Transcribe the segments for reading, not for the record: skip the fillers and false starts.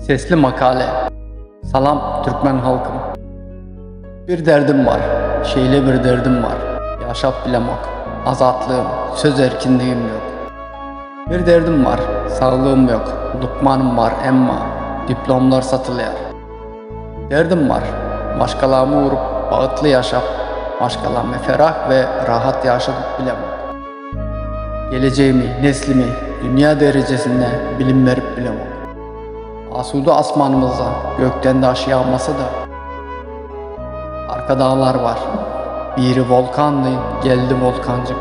Sesli makale. Salam Türkmen halkım. Bir derdim var, şeyle bir derdim var. Yaşap bilemek, azatlığım, söz erkinliğim yok. Bir derdim var, sağlığım yok. Lukmanım var emma, diplomlar satılıyor. Derdim var, başkalarımı vurup bağıtlı yaşap, başkalarımı ferah ve rahat yaşadık bilemek. Geleceğimi, neslimi dünya derecesinde bilim verip bilemek. Asude asmanımıza gökten de aşı yağmasa da arka dağlar var. Biri volkandı, geldi volkancık.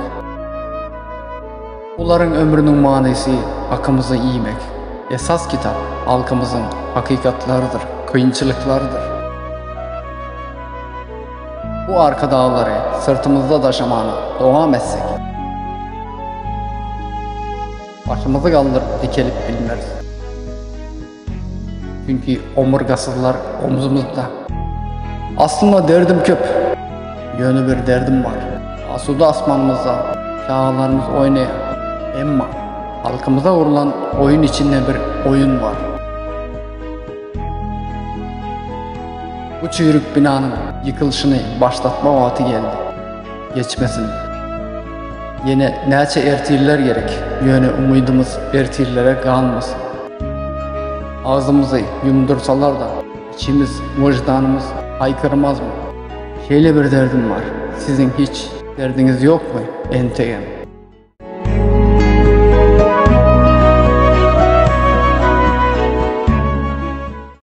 Bunların ömrünün manisi akımızı iymek. Esas kitap halkımızın hakikatlarıdır, kıyınçılıklarıdır. Bu arka dağları sırtımızda taşımana devam etsek, başımızı kaldırıp dikelip bilmeriz. Çünkü omurgasızlar omzumuzda. Aslında derdim köp, yönü bir derdim var. Asude asmanımızda çağlarımız oynayan, emma halkımıza vurulan oyun içinde bir oyun var. Bu çürük binanın yıkılışını başlatma vakti geldi. Geçmesin. Yine neçe ertirler gerek, yönü umudumuz ertirlere kalmasın. Ağzımızı yumdursalar da içimiz, vicdanımız haykırmaz mı? Şeyle bir derdim var, sizin hiç derdiniz yok mu entegem?